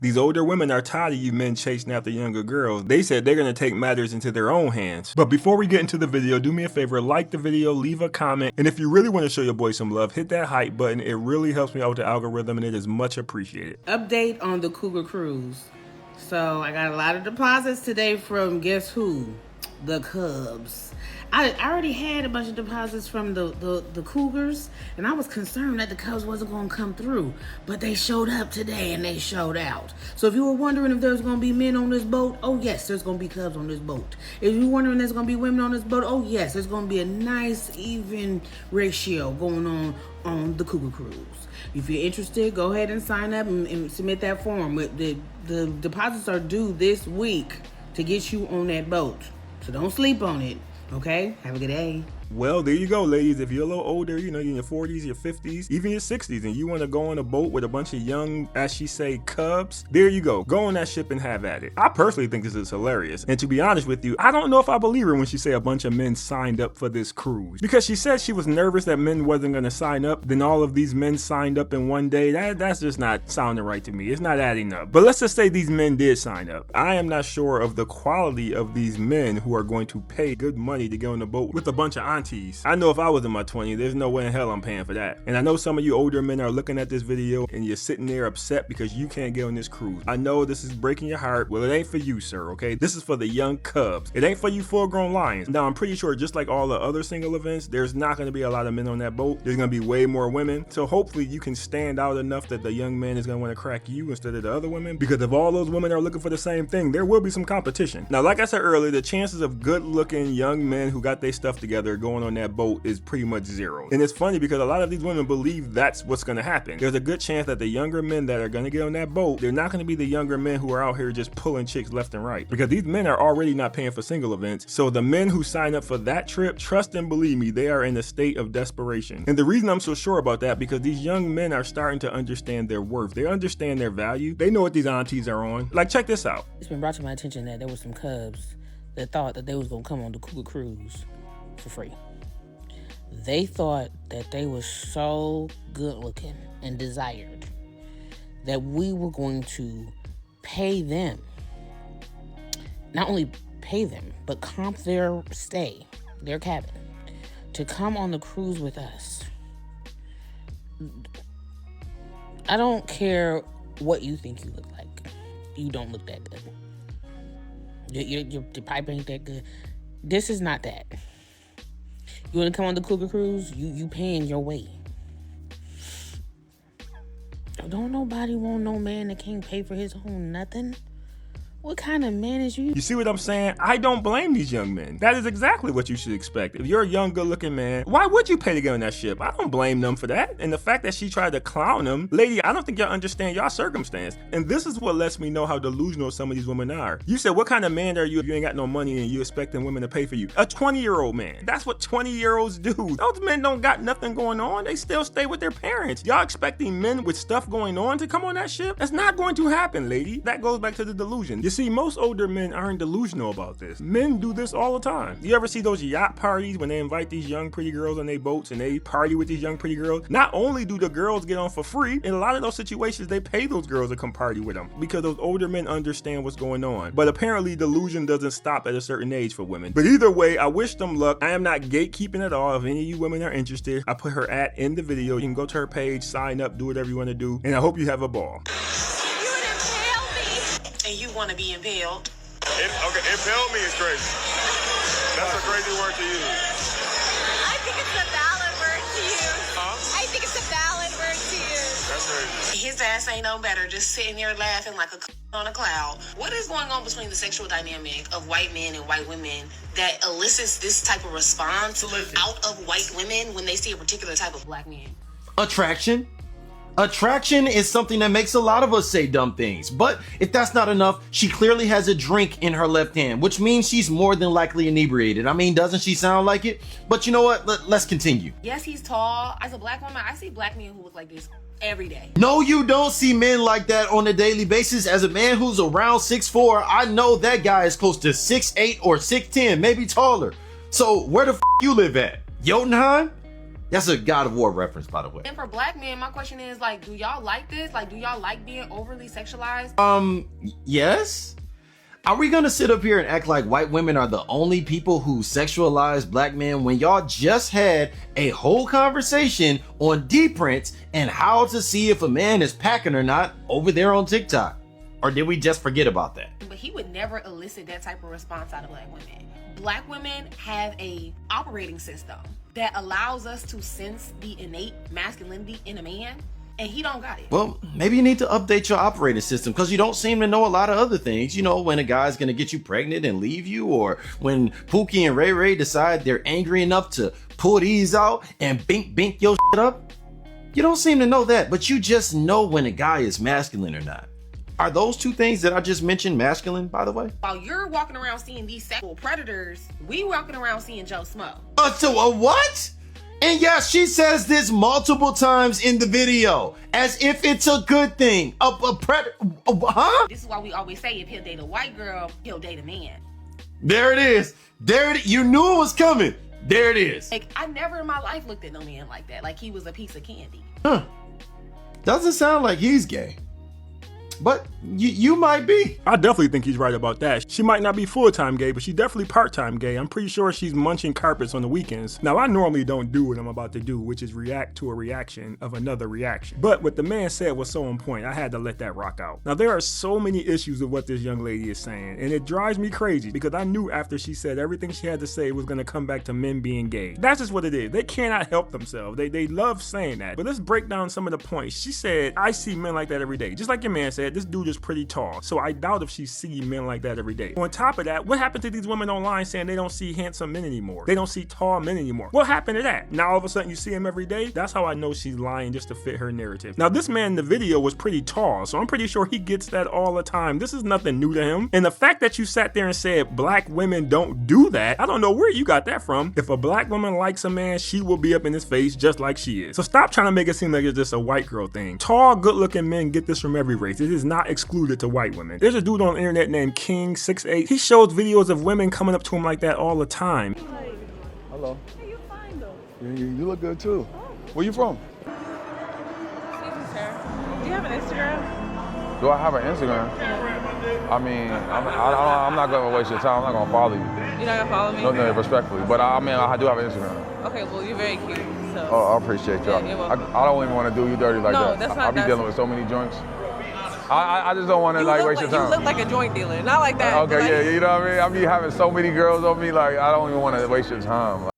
These older women are tired of you men chasing after younger girls. They said they're gonna take matters into their own hands. But before we get into the video, do me a favor, like the video, leave a comment, and if you really want to show your boy some love, hit that hype button. It really helps me out with the algorithm and it is much appreciated. Update on the Cougar Cruise. So I got a lot of deposits today from guess who? The Cubs. I already had a bunch of deposits from the Cougars, and I was concerned that the Cubs wasn't going to come through, but they showed up today and they showed out. So if you were wondering if there's going to be men on this boat, oh yes, there's going to be Cubs on this boat. If you're wondering if there's going to be women on this boat, oh yes, there's going to be a nice even ratio going on the Cougar Cruise. If you're interested, go ahead and sign up and submit that form. But the deposits are due this week to get you on that boat, so don't sleep on it. Okay, have a good day. Well, there you go, ladies. If you're a little older, you know, you're in your 40s, your 50s, even your 60s, and you want to go on a boat with a bunch of young, as she say, cubs, there you go. Go on that ship and have at it. I personally think this is hilarious. And to be honest with you, I don't know if I believe her when she say a bunch of men signed up for this cruise. Because she said she was nervous that men wasn't going to sign up. Then all of these men signed up in one day. That's just not sounding right to me. It's not adding up. But let's just say these men did sign up. I am not sure of the quality of these men who are going to pay good money to get on the boat with a bunch of aunties. I know if I was in my 20s, there's no way in hell I'm paying for that. And I know some of you older men are looking at this video and you're sitting there upset because you can't get on this cruise. I know this is breaking your heart. Well, it ain't for you, sir, okay? This is for the young cubs. It ain't for you full-grown lions. Now, I'm pretty sure just like all the other single events, there's not going to be a lot of men on that boat. There's going to be way more women. So hopefully you can stand out enough that the young man is going to want to crack you instead of the other women. Because if all those women are looking for the same thing, there will be some competition. Now, like I said earlier, the chances of good-looking young men who got their stuff together going on that boat is pretty much zero. And it's funny because a lot of these women believe that's what's going to happen. There's a good chance that the younger men that are going to get on that boat, they're not going to be the younger men who are out here just pulling chicks left and right, because these men are already not paying for single events. So the men who sign up for that trip, trust and believe me, they are in a state of desperation. And the reason I'm so sure about that, because these young men are starting to understand their worth. They understand their value. They know what these aunties are on. Like, check this out. It's been brought to my attention that there were some Cubs that thought that they was going to come on the Cougar Cruise for free. They thought that they were so good looking and desired that we were going to pay them, not only pay them, but comp their stay, their cabin, to come on the cruise with us. I don't care what you think you look like. You don't look that good. Your pipe ain't that good. This is not that. You want to come on the Cougar Cruise? You paying your way. Don't nobody want no man that can't pay for his own nothing. What kind of man is you? You see what I'm saying? I don't blame these young men. That is exactly what you should expect. If you're a young, good-looking man, why would you pay to get on that ship? I don't blame them for that. And the fact that she tried to clown them, lady, I don't think y'all understand y'all circumstance. And this is what lets me know how delusional some of these women are. You said, what kind of man are you if you ain't got no money and you expecting women to pay for you? A 20-year-old man. That's what 20-year-olds do. Those men don't got nothing going on. They still stay with their parents. Y'all expecting men with stuff going on to come on that ship? That's not going to happen, lady. That goes back to the delusion. You see, most older men aren't delusional about this. Men do this all the time. You ever see those yacht parties when they invite these young pretty girls on their boats and they party with these young pretty girls? Not only do the girls get on for free, in a lot of those situations they pay those girls to come party with them because those older men understand what's going on. But apparently delusion doesn't stop at a certain age for women. But either way, I wish them luck. I am not gatekeeping at all. If any of you women are interested, I put her ad in the video. You can go to her page, sign up, do whatever you want to do, and I hope you have a ball. And you want to be impaled? Okay, impale me is crazy. That's a crazy word to use. I think it's a valid word to use. Huh? I think it's a valid word to use. That's crazy. His ass ain't no better, just sitting there laughing like a on a cloud. What is going on between the sexual dynamic of white men and white women that elicits this type of response out of white women when they see a particular type of black man? Attraction. Attraction is something that makes a lot of us say dumb things. But if that's not enough, she clearly has a drink in her left hand, which means she's more than likely inebriated. I mean, doesn't she sound like it? But you know what? Let's continue. Yes, he's tall. As a black woman, I see black men who look like this every day. No, you don't see men like that on a daily basis. As a man who's around 6'4", I know that guy is close to 6'8" or 6'10", maybe taller. So where the f you live at? Jotunheim? That's a God of War reference, by the way. And for black men, my question is, like, do y'all like this? Like, do y'all like being overly sexualized? Yes? Are we gonna sit up here and act like white women are the only people who sexualize black men when y'all just had a whole conversation on D-prints and how to see if a man is packing or not over there on TikTok? Or did we just forget about that? But he would never elicit that type of response out of black women. Black women have a operating system that allows us to sense the innate masculinity in a man, and he don't got it. Well, maybe you need to update your operating system because you don't seem to know a lot of other things. You know, when a guy's gonna get you pregnant and leave you, or when Pookie and Ray Ray decide they're angry enough to pull these out and bink your shit up. You don't seem to know that, but you just know when a guy is masculine or not. Are those two things that I just mentioned masculine, by the way? While you're walking around seeing these sexual predators, we walking around seeing Joe Smo. So a what? And yeah, she says this multiple times in the video, as if it's a good thing. A predator, huh? This is why we always say if he'll date a white girl, he'll date a man. There it is. You knew it was coming. There it is. Like, I never in my life looked at no man like that. Like he was a piece of candy. Huh. Doesn't sound like he's gay. But you might be. I definitely think he's right about that. She might not be full-time gay, but she's definitely part-time gay. I'm pretty sure she's munching carpets on the weekends. Now, I normally don't do what I'm about to do, which is react to a reaction of another reaction. But what the man said was so on point, I had to let that rock out. Now, there are so many issues with what this young lady is saying, and it drives me crazy because I knew after she said everything she had to say was going to come back to men being gay. That's just what it is. They cannot help themselves. They love saying that. But let's break down some of the points. She said, I see men like that every day. Just like your man said, this dude is pretty tall. So I doubt if she sees men like that every day. On top of that, what happened to these women online saying they don't see handsome men anymore? They don't see tall men anymore. What happened to that? Now all of a sudden you see him every day? That's how I know she's lying just to fit her narrative. Now this man in the video was pretty tall, so I'm pretty sure he gets that all the time. This is nothing new to him. And the fact that you sat there and said black women don't do that, I don't know where you got that from. If a black woman likes a man, she will be up in his face just like she is. So stop trying to make it seem like it's just a white girl thing. Tall, good-looking men get this from every race. It is not excluded to white women. There's a dude on the internet named King68. He shows videos of women coming up to him like that all the time. Hello. Hey, you're fine though. You look good too. Where you from? Excuse me, sir. Do you have an Instagram? Do I have an Instagram? I mean, I'm not gonna waste your time. I'm not gonna follow you. You're not gonna follow me? No, respectfully. But I mean, I do have an Instagram. Okay, well, you're very cute. So. Oh, I appreciate y'all. Yeah, you're welcome. I don't even want to do you dirty like No, that. that's not- I be dealing with so many joints. I just don't want to like waste your time. You look like a joint dealer, not like that. Okay, like, yeah, you know what I mean? I be having so many girls on me, like I don't even want to waste your time.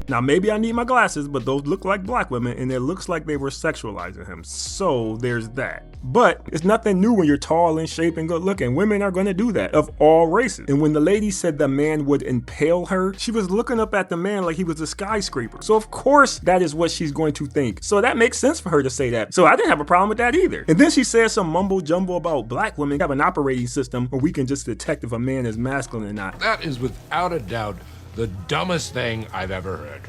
Now maybe I need my glasses, but those look like black women and it looks like they were sexualizing him. So there's that. But it's nothing new when you're tall in shape and good looking. Women are gonna do that of all races. And when the lady said the man would impale her, she was looking up at the man like he was a skyscraper. So of course that is what she's going to think. So that makes sense for her to say that. So I didn't have a problem with that either. And then she said some mumbo jumbo about black women have an operating system where we can just detect if a man is masculine or not. That is without a doubt the dumbest thing I've ever heard.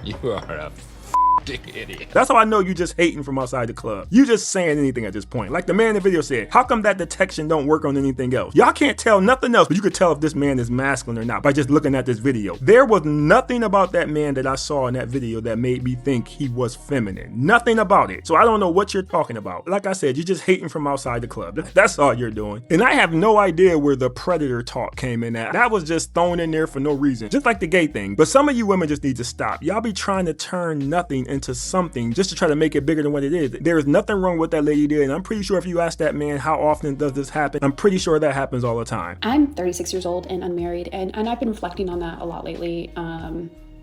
You are a f***ing idiot. That's how I know you just hating from outside the club. You just saying anything at this point. Like the man in the video said, how come that detection don't work on anything else? Y'all can't tell nothing else, but you could tell if this man is masculine or not by just looking at this video. There was nothing about that man that I saw in that video that made me think he was feminine. Nothing about it. So I don't know what you're talking about. Like I said, you're just hating from outside the club. That's all you're doing. And I have no idea where the predator talk came in at. That was just thrown in there for no reason. Just like the gay thing. But some of you women just need to stop. Y'all be trying to turn nothing into something just to try to make it bigger than what it is. There is nothing wrong with that lady did, and I'm pretty sure if you ask that man how often does this happen, I'm pretty sure that happens all the time. I'm 36 years old and unmarried, and I've been reflecting on that a lot lately,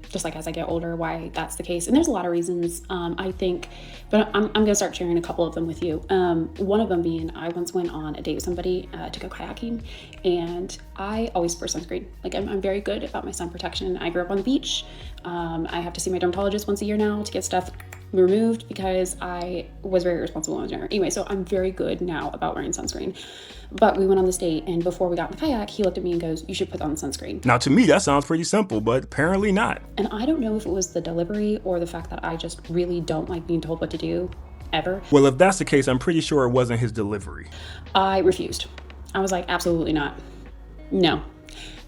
just like as I get older, why that's the case. And there's a lot of reasons, I think, but I'm gonna start sharing a couple of them with you. One of them being, I once went on a date with somebody to go kayaking, and I always wear sunscreen. Like I'm very good about my sun protection. I grew up on the beach. I have to see my dermatologist once a year now to get stuff removed because I was very irresponsible when I was younger. Anyway, so I'm very good now about wearing sunscreen. But we went on this date, and before we got in the kayak, he looked at me and goes, "You should put on sunscreen." Now, to me, that sounds pretty simple, but apparently not. And I don't know if it was the delivery or the fact that I just really don't like being told what to do, ever. Well, if that's the case, I'm pretty sure it wasn't his delivery. I refused. I was like, absolutely not. No.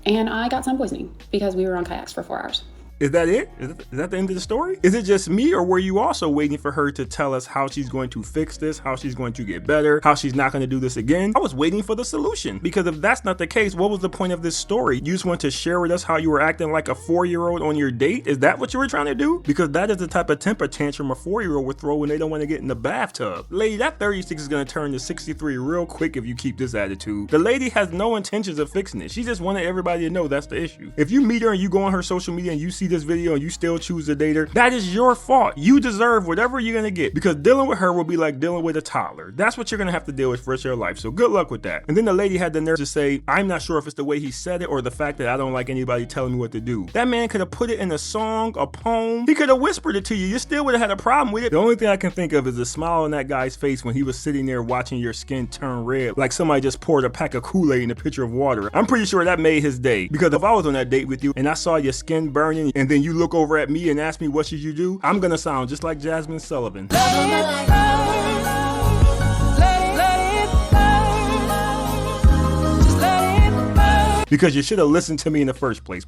And I got sun poisoning because we were on kayaks for 4 hours. Is that it? Is that the end of the story? Is it just me, or were you also waiting for her to tell us how she's going to fix this, how she's going to get better, how she's not going to do this again? I was waiting for the solution, because if that's not the case, what was the point of this story? You just want to share with us how you were acting like a 4-year-old on your date? Is that what you were trying to do? Because that is the type of temper tantrum a 4-year-old would throw when they don't want to get in the bathtub. Lady, that 36 is going to turn to 63 real quick if you keep this attitude. The lady has no intentions of fixing it. She just wanted everybody to know that's the issue. If you meet her and you go on her social media and you see this video and you still choose to date her, that is your fault. You deserve whatever you're gonna get, because dealing with her will be like dealing with a toddler. That's what you're gonna have to deal with for the rest of your life. So good luck with that. And then the lady had the nerve to say, I'm not sure if it's the way he said it or the fact that I don't like anybody telling me what to do. That man could have put it in a song, a poem. He could have whispered it to you. You still would have had a problem with it. The only thing I can think of is the smile on that guy's face when he was sitting there watching your skin turn red, like somebody just poured a pack of Kool-Aid in a pitcher of water. I'm pretty sure that made his day, because if I was on that date with you and I saw your skin burning and then you look over at me and ask me what should you do, I'm gonna sound just like Jasmine Sullivan. Because you should have listened to me in the first place.